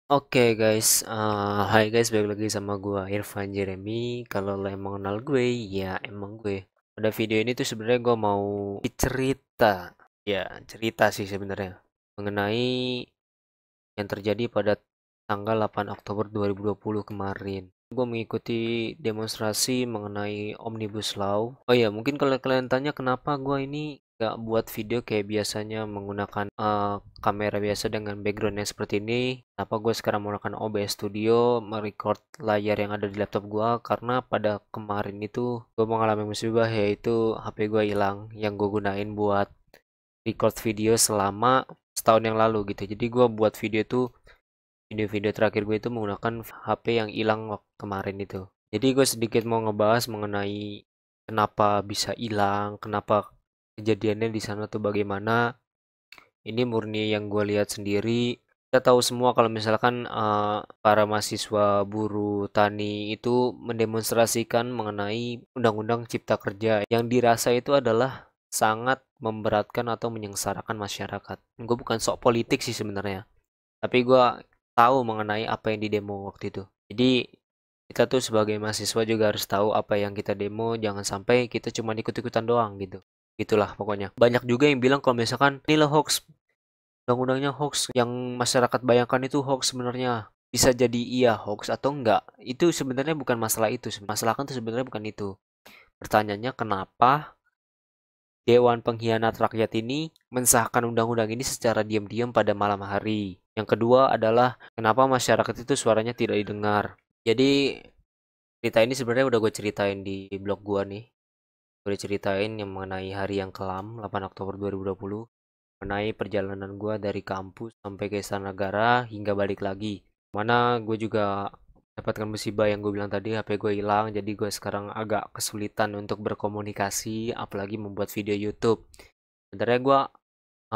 Oke guys, hai guys, balik lagi sama gua Irfan Jeremy. Kalau lo emang kenal gue, ya emang gue. Pada video ini tuh sebenarnya gua mau cerita, ya cerita sih sebenarnya mengenai yang terjadi pada tanggal 8 Oktober 2020 kemarin. Gue mengikuti demonstrasi mengenai Omnibus Law. Oh iya, mungkin kalau kalian tanya kenapa gue ini gak buat video kayak biasanya menggunakan kamera biasa dengan background yang seperti ini. Kenapa gue sekarang menggunakan OBS Studio, merecord layar yang ada di laptop gue? Karena pada kemarin itu gue mengalami musibah, yaitu HP gue hilang yang gue gunain buat record video selama setahun yang lalu gitu. Jadi gue buat video itu, video-video terakhir gue itu menggunakan HP yang hilang waktu kemarin itu. Jadi gue sedikit mau ngebahas mengenai kenapa bisa hilang, kenapa kejadiannya di sana tuh bagaimana. Ini murni yang gue lihat sendiri. Kita tahu semua kalau misalkan para mahasiswa buruh tani itu mendemonstrasikan mengenai Undang-Undang Cipta Kerja yang dirasa itu adalah sangat memberatkan atau menyengsarakan masyarakat. Gue bukan sok politik sih sebenarnya, tapi gue tahu mengenai apa yang didemo waktu itu. Jadi kita tuh sebagai mahasiswa juga harus tahu apa yang kita demo, jangan sampai kita cuma ikut-ikutan doang gitu. Gitulah pokoknya. Banyak juga yang bilang kalau misalkan ini loh hoax, undang-undangnya hoax, yang masyarakat bayangkan itu hoax sebenarnya. Bisa jadi iya hoax atau enggak. Itu sebenarnya bukan masalah itu. Masalah kan tuh sebenarnya bukan itu. Pertanyaannya kenapa Dewan Pengkhianat Rakyat ini mensahkan undang-undang ini secara diam-diam pada malam hari. Yang kedua adalah kenapa masyarakat itu suaranya tidak didengar. Jadi cerita ini sebenarnya udah gue ceritain di blog gue nih. Gue ceritain yang mengenai hari yang kelam 8 Oktober 2020. Mengenai perjalanan gue dari kampus sampai ke Istana Negara hingga balik lagi. Mana gue juga dapatkan musibah yang gue bilang tadi, HP gue hilang, jadi gue sekarang agak kesulitan untuk berkomunikasi, apalagi membuat video YouTube. Sebenarnya gue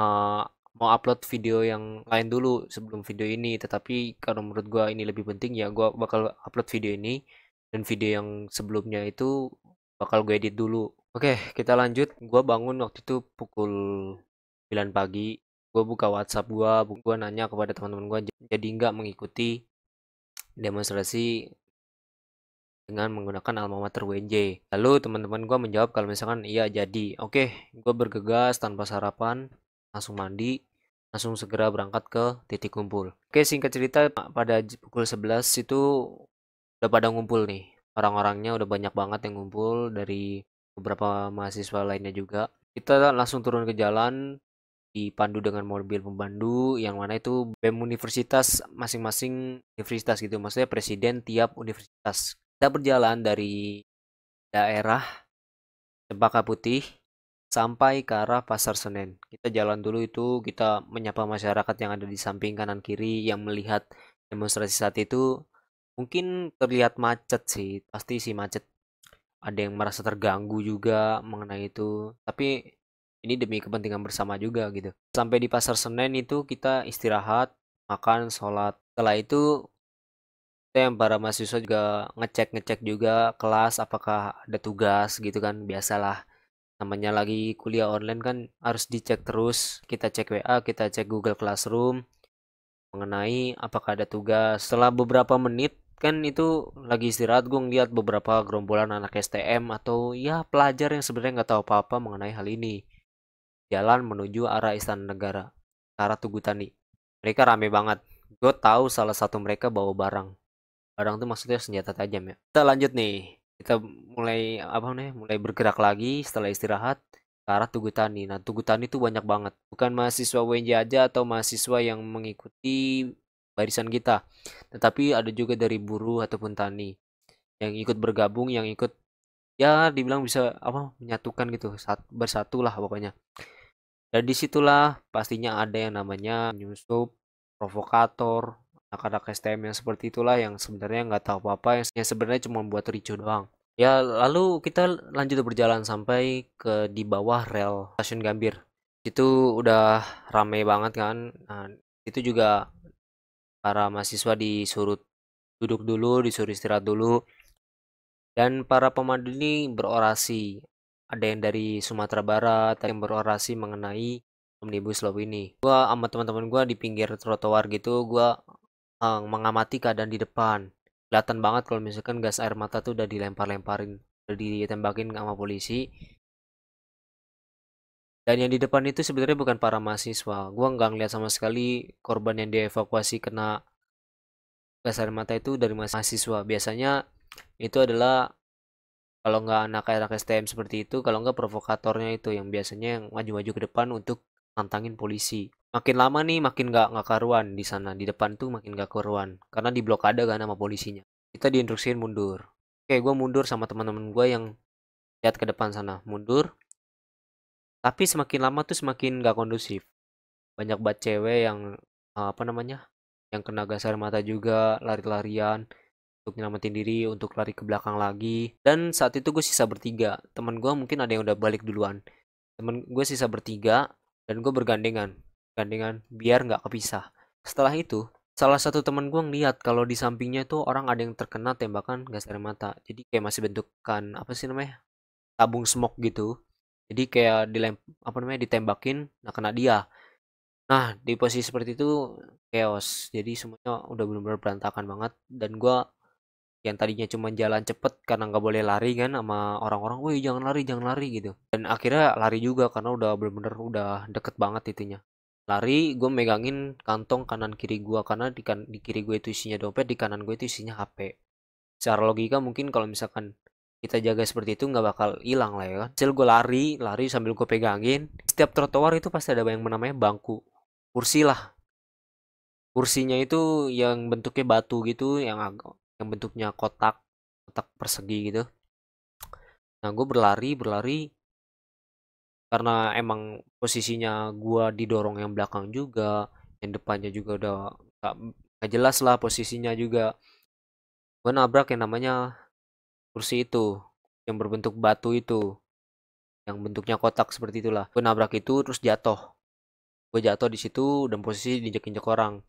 uh, mau upload video yang lain dulu sebelum video ini, tetapi kalau menurut gue ini lebih penting, ya gue bakal upload video ini, dan video yang sebelumnya itu bakal gue edit dulu. Oke, kita lanjut. Gue bangun waktu itu pukul 9 pagi. Gue buka WhatsApp gue nanya kepada teman-teman gue, jadi nggak mengikuti demonstrasi dengan menggunakan alma mater WNJ. Lalu teman-teman gue menjawab kalau misalkan iya jadi. Oke, gue bergegas tanpa sarapan, langsung mandi, langsung segera berangkat ke titik kumpul. Oke, singkat cerita pada pukul 11 itu udah pada ngumpul nih. Orang-orangnya udah banyak banget yang ngumpul dari beberapa mahasiswa lainnya juga. Kita langsung turun ke jalan, dipandu dengan mobil pemandu yang mana itu BEM universitas, masing-masing universitas gitu, maksudnya presiden tiap universitas. Kita berjalan dari daerah Cempaka Putih sampai ke arah Pasar Senen. Kita jalan dulu itu, kita menyapa masyarakat yang ada di samping kanan kiri yang melihat demonstrasi saat itu. Mungkin terlihat macet sih, pasti sih macet. Ada yang merasa terganggu juga mengenai itu, tapi ini demi kepentingan bersama juga gitu. Sampai di Pasar Senen itu kita istirahat, makan, sholat. Setelah itu kita yang para mahasiswa juga ngecek-ngecek juga kelas apakah ada tugas gitu kan, biasalah. Namanya lagi kuliah online kan harus dicek terus. Kita cek WA, kita cek Google Classroom mengenai apakah ada tugas. Setelah beberapa menit kan itu lagi istirahat, gue ngeliat beberapa gerombolan anak STM atau ya pelajar yang sebenarnya nggak tahu apa-apa mengenai hal ini jalan menuju arah Istana Negara, ke arah Tugu Tani. Mereka rame banget. Gue tahu salah satu mereka bawa barang. Barang tuh maksudnya senjata tajam ya. Kita lanjut nih. Kita mulai apa nih? Mulai bergerak lagi setelah istirahat ke arah Tugu Tani. Nah, Tugu Tani tuh banyak banget. Bukan mahasiswa WNJ aja atau mahasiswa yang mengikuti barisan kita, tetapi ada juga dari buruh ataupun tani yang ikut bergabung, yang ikut ya dibilang bisa apa menyatukan gitu, bersatu lah pokoknya. Dan disitulah pastinya ada yang namanya nyusup, provokator, anak-anak STM yang seperti itulah yang sebenarnya nggak tahu apa-apa, yang sebenarnya cuma buat ricu doang. Ya, lalu kita lanjut berjalan sampai ke di bawah rel stasiun Gambir. Itu udah rame banget kan. Nah, itu juga para mahasiswa disuruh duduk dulu, disuruh istirahat dulu. Dan para pemandu ini berorasi. Ada yang dari Sumatera Barat, ada yang berorasi mengenai Omnibus Law ini. Gua sama teman-teman gua di pinggir trotoar gitu, gua mengamati keadaan di depan. Kelihatan banget kalau misalkan gas air mata tuh udah dilempar-lemparin, udah ditembakin sama polisi. Dan yang di depan itu sebenarnya bukan para mahasiswa. Gua nggak ngeliat sama sekali korban yang dievakuasi kena gas air mata itu dari mahasiswa. Biasanya itu adalah kalau nggak anak-anak STM seperti itu, kalau nggak provokatornya itu yang biasanya yang maju-maju ke depan untuk nantangin polisi. Makin lama nih makin nggak karuan di sana, di depan tuh makin nggak karuan karena diblokade kan sama polisinya. Kita diinstruksiin mundur. Oke, gue mundur sama teman-teman gue yang lihat ke depan sana, mundur. Tapi semakin lama tuh semakin nggak kondusif. Banyak banget cewek yang apa namanya, yang kena gas air mata juga, lari-larian untuk nyelamatin diri, untuk lari ke belakang lagi. Dan saat itu gue sisa bertiga. Teman gue mungkin ada yang udah balik duluan. Temen gue sisa bertiga dan gue bergandengan, gandengan biar nggak kepisah. Setelah itu, salah satu teman gue ngeliat kalau di sampingnya tuh orang ada yang terkena tembakan gas air mata. Jadi kayak masih bentukan apa sih namanya, tabung smoke gitu. Jadi kayak apa namanya, ditembakin, nah kena dia. Nah di posisi seperti itu chaos. Jadi semuanya udah benar-benar berantakan banget dan gue yang tadinya cuma jalan cepet karena nggak boleh lari kan sama orang-orang, woi jangan lari gitu. Dan akhirnya lari juga karena udah bener-bener udah deket banget itunya. Lari, gue megangin kantong kanan kiri gue karena di kiri gue itu isinya dompet, di kanan gue itu isinya HP. Secara logika mungkin kalau misalkan kita jaga seperti itu nggak bakal hilang lah ya kan. Hasil gue lari, lari sambil gue pegangin. Setiap trotoar itu pasti ada yang namanya bangku, kursi lah. Kursinya itu yang bentuknya batu gitu, yang bentuknya kotak, kotak persegi gitu. Nah, gue berlari, berlari karena emang posisinya gue didorong yang belakang juga, yang depannya juga udah gak, gak jelas lah posisinya juga. Gue nabrak yang namanya kursi itu, yang berbentuk batu itu, yang bentuknya kotak seperti itulah. Gue nabrak itu terus jatuh. Gue jatuh di situ dan posisi diinjek-injek orang.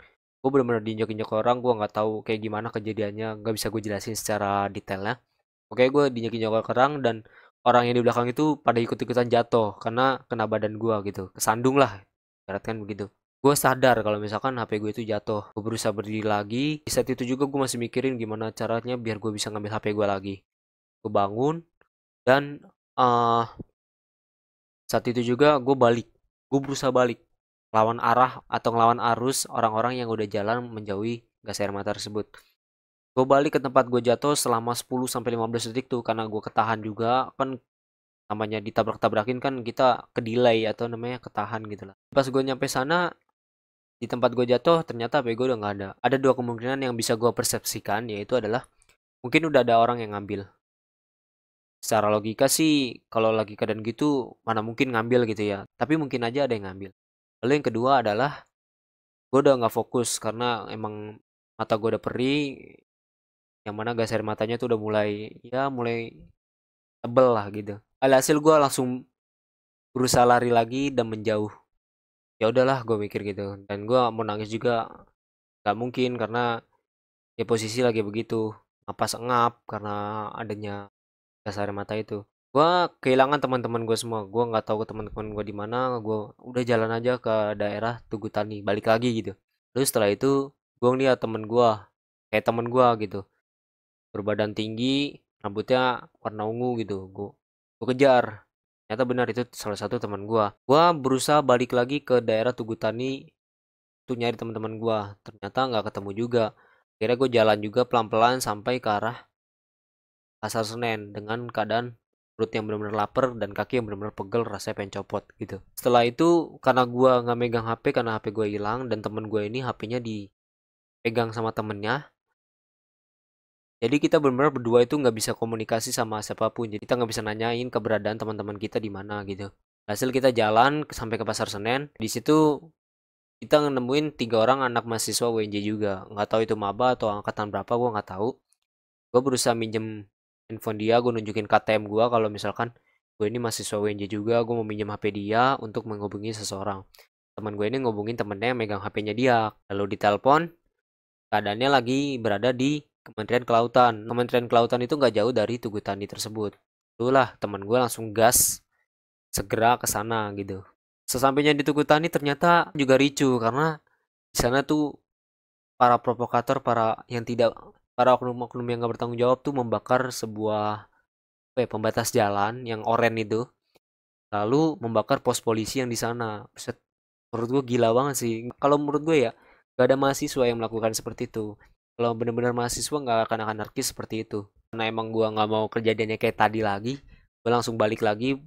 Gue bener-bener diinjek-injek orang, gue nggak tahu kayak gimana kejadiannya, nggak bisa gue jelasin secara detailnya. Oke, gue diinjek-injek orang dan orang yang di belakang itu pada ikut-ikutan jatuh karena kena badan gue gitu, kesandung lah, ibarat kan begitu. Gue sadar kalau misalkan HP gue itu jatuh, gue berusaha berdiri lagi. Di saat itu juga gue masih mikirin gimana caranya biar gue bisa ngambil HP gue lagi. Gue bangun dan uh, saat itu juga gue balik. Gue berusaha balik, lawan arah atau ngelawan arus orang-orang yang udah jalan menjauhi gas air mata tersebut. Gue balik ke tempat gue jatuh selama 10 sampai 15 detik tuh karena gue ketahan juga kan, namanya ditabrak-tabrakin kan kita ke delay atau namanya ketahan gitu lah. Pas gue nyampe sana di tempat gue jatuh ternyata HP gue udah nggak ada. Ada dua kemungkinan yang bisa gue persepsikan, yaitu adalah mungkin udah ada orang yang ngambil. Secara logika sih kalau lagi keadaan gitu mana mungkin ngambil gitu ya. Tapi mungkin aja ada yang ngambil. Lalu yang kedua adalah gue udah nggak fokus karena emang mata gue udah perih, yang mana gas air matanya tuh udah mulai ya mulai tebel lah gitu. Alhasil gue langsung berusaha lari lagi dan menjauh. Ya udahlah gue mikir gitu. Dan gue mau nangis juga nggak mungkin karena ya posisi lagi begitu. Napas engap karena adanya gas air mata itu. Gue kehilangan teman-teman gue semua. Gue nggak tahu teman-teman gue di mana. Gue udah jalan aja ke daerah Tugu Tani, balik lagi gitu. Terus setelah itu gue ngeliat temen gue, kayak temen gue gitu, berbadan tinggi, rambutnya warna ungu gitu. Gue kejar. Ternyata benar itu salah satu teman gua. Gua berusaha balik lagi ke daerah Tugu Tani untuk nyari teman-teman gua. Ternyata nggak ketemu juga. Akhirnya gue jalan juga pelan-pelan sampai ke arah Pasar Senen dengan keadaan perut yang benar-benar lapar dan kaki yang benar-benar pegel, rasanya pengen copot gitu. Setelah itu karena gua nggak megang HP karena HP gua hilang dan temen gua ini HP-nya dipegang sama temennya. Jadi kita benar-benar berdua itu nggak bisa komunikasi sama siapapun. Jadi kita nggak bisa nanyain keberadaan teman-teman kita di mana gitu. Hasil kita jalan sampai ke Pasar Senen. Di situ kita nemuin 3 orang anak mahasiswa UNJ juga. Nggak tahu itu maba atau angkatan berapa, gue nggak tahu. Gue berusaha minjem handphone dia, gue nunjukin KTM gue kalau misalkan gue ini mahasiswa UNJ juga, gue mau minjem HP dia untuk menghubungi seseorang. Teman gue ini ngubungin temennya yang megang HP-nya dia. Lalu ditelepon, keadaannya lagi berada di Kementerian Kelautan. Kementerian Kelautan itu nggak jauh dari Tugu Tani tersebut. Itulah teman gue langsung gas segera ke sana gitu. Sesampainya di Tugu Tani ternyata juga ricu karena di sana tuh para provokator, para oknum-oknum yang nggak bertanggung jawab tuh membakar sebuah pembatas jalan yang oranye itu, lalu membakar pos polisi yang di sana. Buset, menurut gue gila banget sih. Kalau menurut gue ya, gak ada mahasiswa yang melakukan seperti itu. Kalau benar-benar mahasiswa nggak akan anarkis seperti itu. Karena emang gue nggak mau kejadiannya kayak tadi lagi, gue langsung balik lagi.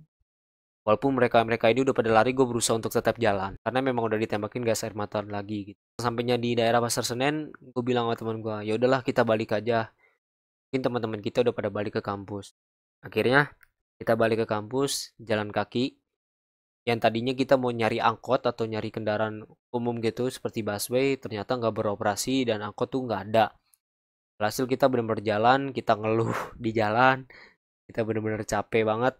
Walaupun mereka ini udah pada lari, gue berusaha untuk tetap jalan. Karena memang udah ditembakin gas air mata lagi gitu. Sampainya di daerah Pasar Senen, gue bilang sama teman gue, ya udahlah kita balik aja. Mungkin teman-teman kita udah pada balik ke kampus. Akhirnya kita balik ke kampus, jalan kaki. Yang tadinya kita mau nyari angkot atau nyari kendaraan umum gitu seperti busway, ternyata nggak beroperasi dan angkot tuh nggak ada. Hasil kita benar-benar jalan, kita ngeluh di jalan, kita benar-benar capek banget,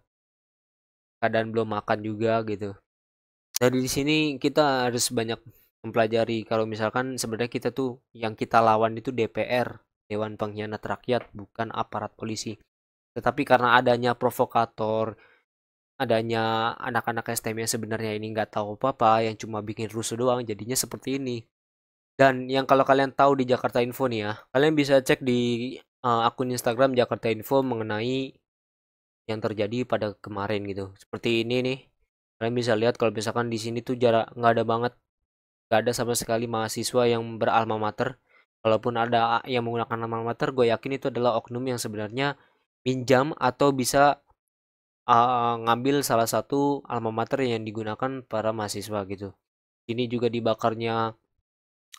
keadaan belum makan juga gitu. Dari di sini kita harus banyak mempelajari kalau misalkan sebenarnya kita tuh yang kita lawan itu DPR, Dewan Pengkhianat Rakyat, bukan aparat polisi. Tetapi karena adanya provokator, adanya anak-anak STM yang sebenarnya ini nggak tahu apa-apa, yang cuma bikin rusuh doang, jadinya seperti ini. Dan yang kalau kalian tahu di Jakarta Info nih ya, kalian bisa cek di akun Instagram Jakarta Info mengenai yang terjadi pada kemarin gitu. Seperti ini nih, kalian bisa lihat kalau misalkan di sini tuh jarak nggak ada banget, nggak ada sama sekali mahasiswa yang beralma mater. Kalaupun ada yang menggunakan alma mater, gue yakin itu adalah oknum yang sebenarnya pinjam atau bisa ngambil salah satu alma mater yang digunakan para mahasiswa gitu. Ini juga dibakarnya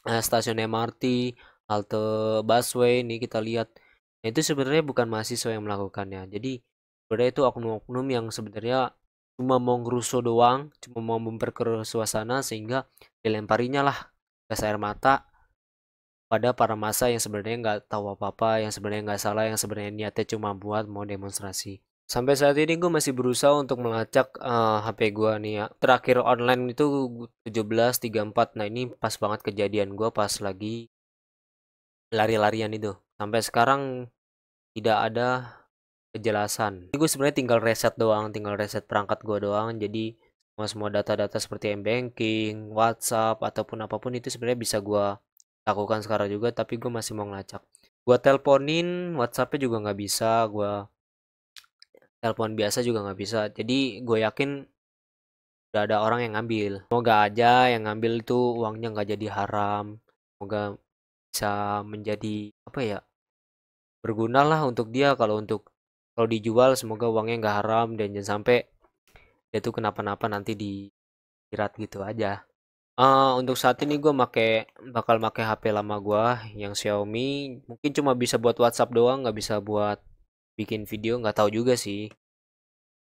stasiun MRT, halte busway, ini kita lihat. Nah, itu sebenarnya bukan mahasiswa yang melakukannya. Jadi sebenarnya itu oknum-oknum yang sebenarnya cuma mau ngerusuh doang, cuma mau memperkeruh suasana sehingga dilemparinya lah gas air mata pada para massa yang sebenarnya nggak tahu apa-apa, yang sebenarnya nggak salah, yang sebenarnya niatnya cuma buat mau demonstrasi. Sampai saat ini gue masih berusaha untuk melacak HP gue nih ya. Terakhir online itu 17.34. Nah ini pas banget kejadian gue pas lagi lari-larian itu. Sampai sekarang tidak ada kejelasan. Jadi gue sebenarnya tinggal reset doang, tinggal reset perangkat gue doang. Jadi semua data-data seperti m-banking, WhatsApp ataupun apapun itu sebenarnya bisa gue lakukan sekarang juga. Tapi gue masih mau ngelacak. Gue teleponin, WhatsAppnya juga nggak bisa. Gue telepon biasa juga nggak bisa. Jadi gue yakin udah ada orang yang ngambil. Semoga aja yang ngambil itu uangnya nggak jadi haram. Semoga bisa menjadi apa ya, berguna lah untuk dia. Kalau dijual semoga uangnya nggak haram dan jangan sampai dia tuh kenapa-napa nanti dijerat gitu aja. Untuk saat ini gue bakal make HP lama gue yang Xiaomi. Mungkin cuma bisa buat WhatsApp doang, nggak bisa buat bikin video, nggak tahu juga sih.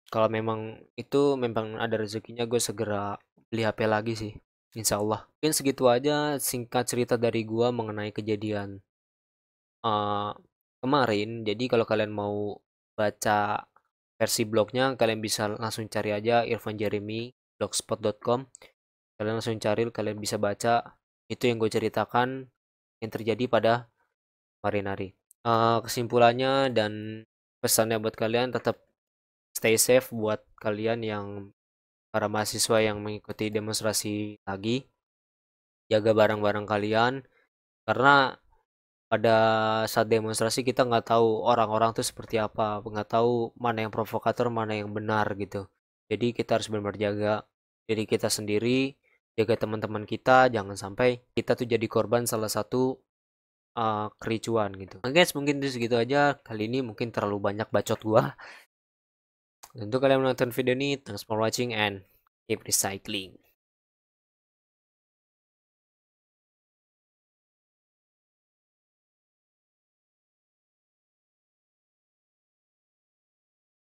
Kalau memang itu memang ada rezekinya, gue segera beli HP lagi sih. Insya Allah. Mungkin segitu aja singkat cerita dari gue mengenai kejadian uh, kemarin. Jadi kalau kalian mau baca versi blognya, kalian bisa langsung cari aja Irfan Jeremy blogspot.com. Kalian langsung cari, kalian bisa baca itu yang gue ceritakan yang terjadi pada kemarin hari. Kesimpulannya dan pesannya buat kalian, tetap stay safe buat kalian yang para mahasiswa yang mengikuti demonstrasi lagi. Jaga barang-barang kalian karena pada saat demonstrasi kita nggak tahu orang-orang tuh seperti apa, nggak tahu mana yang provokator, mana yang benar gitu. Jadi kita harus benar-benar jaga diri kita sendiri, jaga teman-teman kita, jangan sampai kita tuh jadi korban salah satu kericuan gitu. Oke guys, mungkin itu segitu aja. Kali ini mungkin terlalu banyak bacot gua. Untuk kalian menonton video ini, thanks for watching and keep recycling.